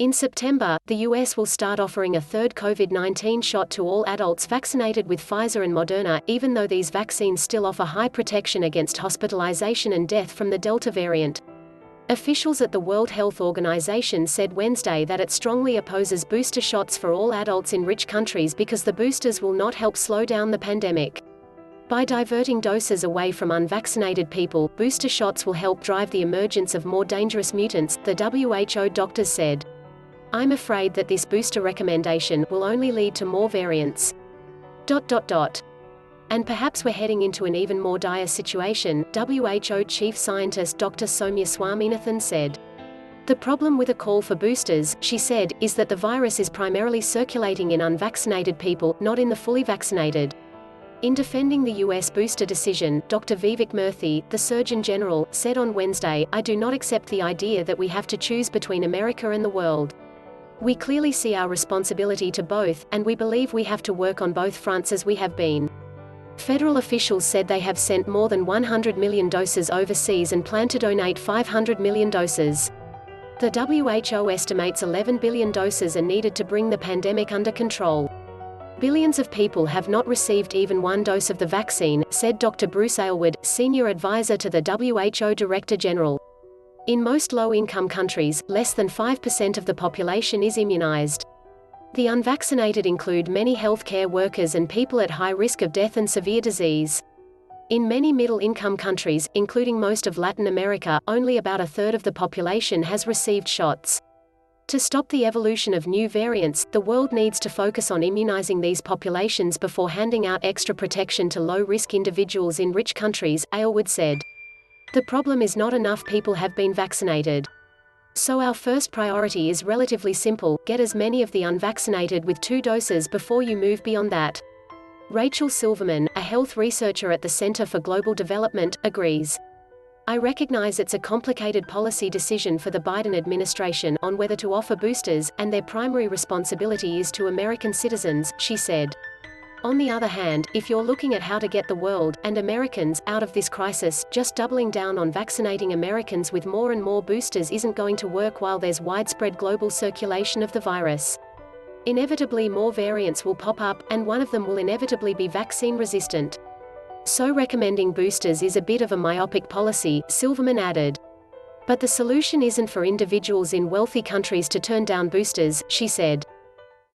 In September, the US will start offering a third COVID-19 shot to all adults vaccinated with Pfizer and Moderna, even though these vaccines still offer high protection against hospitalization and death from the Delta variant. Officials at the World Health Organization said Wednesday that it strongly opposes booster shots for all adults in rich countries because the boosters will not help slow down the pandemic. By diverting doses away from unvaccinated people, booster shots will help drive the emergence of more dangerous mutants, the WHO doctors said. I'm afraid that this booster recommendation will only lead to more variants. And perhaps we're heading into an even more dire situation, WHO Chief Scientist Dr. Soumya Swaminathan said. The problem with a call for boosters, she said, is that the virus is primarily circulating in unvaccinated people, not in the fully vaccinated. In defending the US booster decision, Dr. Vivek Murthy, the Surgeon General, said on Wednesday, I do not accept the idea that we have to choose between America and the world. We clearly see our responsibility to both, and we believe we have to work on both fronts as we have been. Federal officials said they have sent more than 100 million doses overseas and plan to donate 500 million doses. The WHO estimates 11 billion doses are needed to bring the pandemic under control. Billions of people have not received even one dose of the vaccine, said Dr. Bruce Aylward, senior advisor to the WHO Director General. In most low-income countries, less than 5% of the population is immunized. The unvaccinated include many healthcare workers and people at high risk of death and severe disease. In many middle-income countries, including most of Latin America, only about a third of the population has received shots. To stop the evolution of new variants, the world needs to focus on immunizing these populations before handing out extra protection to low-risk individuals in rich countries, Aylward said. The problem is not enough people have been vaccinated. So our first priority is relatively simple, get as many of the unvaccinated with 2 doses before you move beyond that. Rachel Silverman, a health researcher at the Center for Global Development, agrees. I recognize it's a complicated policy decision for the Biden administration on whether to offer boosters, and their primary responsibility is to American citizens, she said. On the other hand, if you're looking at how to get the world, and Americans, out of this crisis, just doubling down on vaccinating Americans with more and more boosters isn't going to work while there's widespread global circulation of the virus. Inevitably more variants will pop up, and one of them will inevitably be vaccine-resistant. So recommending boosters is a bit of a myopic policy, Silverman added. But the solution isn't for individuals in wealthy countries to turn down boosters, she said.